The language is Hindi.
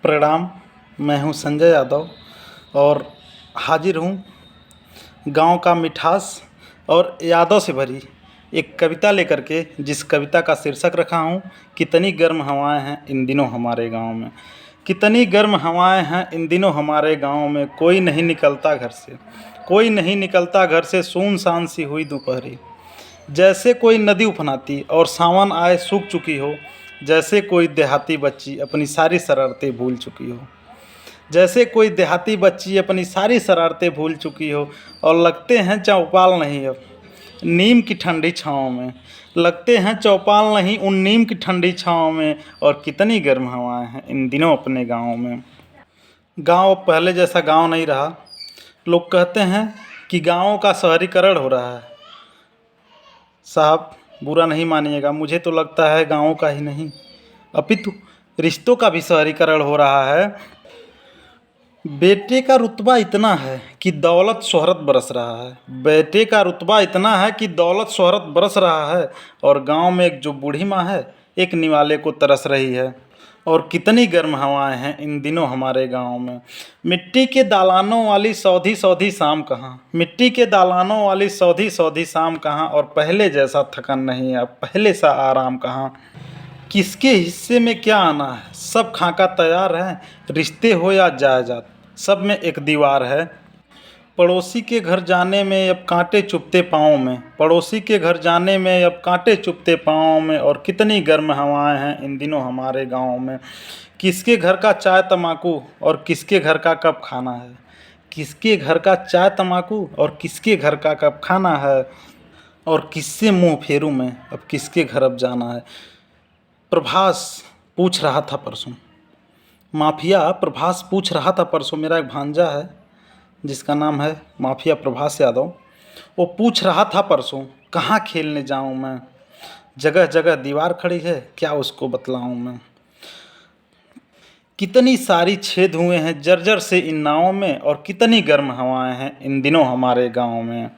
प्रणाम। मैं हूं संजय यादव और हाजिर हूं गांव का मिठास और यादों से भरी एक कविता लेकर के, जिस कविता का शीर्षक रखा हूं कितनी गर्म हवाएं हैं इन दिनों हमारे गांव में। कितनी गर्म हवाएं हैं इन दिनों हमारे गांव में, कोई नहीं निकलता घर से, कोई नहीं निकलता घर से, सुनसान सी हुई दोपहरी। जैसे कोई नदी उफनाती और सावन आए सूख चुकी हो, जैसे कोई देहाती बच्ची अपनी सारी शरारतें भूल चुकी हो। जैसे कोई देहाती बच्ची अपनी सारी शरारतें भूल चुकी हो और लगते हैं चौपाल नहीं अब नीम की ठंडी छाँव में, लगते हैं चौपाल नहीं उन नीम की ठंडी छाँव में। और कितनी गर्म हवाएं हैं इन दिनों अपने गाँव में। गाँव पहले जैसा गाँव नहीं रहा। लोग कहते हैं कि गाँव का शहरीकरण हो रहा है। साहब बुरा नहीं मानिएगा, मुझे तो लगता है गाँव का ही नहीं अपितु रिश्तों का भी शहरीकरण हो रहा है। बेटे का रुतबा इतना है कि दौलत शोहरत बरस रहा है, बेटे का रुतबा इतना है कि दौलत शोहरत बरस रहा है। और गांव में एक जो बूढ़ी माँ है एक निवाले को तरस रही है। और कितनी गर्म हवाएं हैं इन दिनों हमारे गांव में। मिट्टी के दालानों वाली सौधी सौधी शाम कहाँ, मिट्टी के दालानों वाली सौधी सौधी शाम कहाँ। और पहले जैसा थकन नहीं है, अब पहले सा आराम कहाँ। किसके हिस्से में क्या आना है, सब खाका तैयार है। रिश्ते हो या जायदाद, सब में एक दीवार है। पड़ोसी के घर जाने में अब कांटे चुभते पाँव में, पड़ोसी के घर जाने में अब कांटे चुभते पाँव में। और कितनी गर्म हवाएं हैं इन दिनों हमारे गांव में। किसके घर का चाय तम्बाकू और किसके घर का कब खाना है, किसके घर का चाय तम्बाकू और किसके घर का कब खाना है। और किससे मुंह फेरूं मैं, अब किसके घर अब जाना है। प्रभास पूछ रहा था परसों, माफिया प्रभास पूछ रहा था परसों, मेरा एक भांजा है जिसका नाम है माफिया प्रभास यादव। वो पूछ रहा था परसों कहाँ खेलने जाऊँ मैं, जगह जगह दीवार खड़ी है क्या उसको बतलाऊँ मैं। कितनी सारी छेद हुए हैं जर्जर से इन नावों में और कितनी गर्म हवाएं हैं इन दिनों हमारे गाँव में।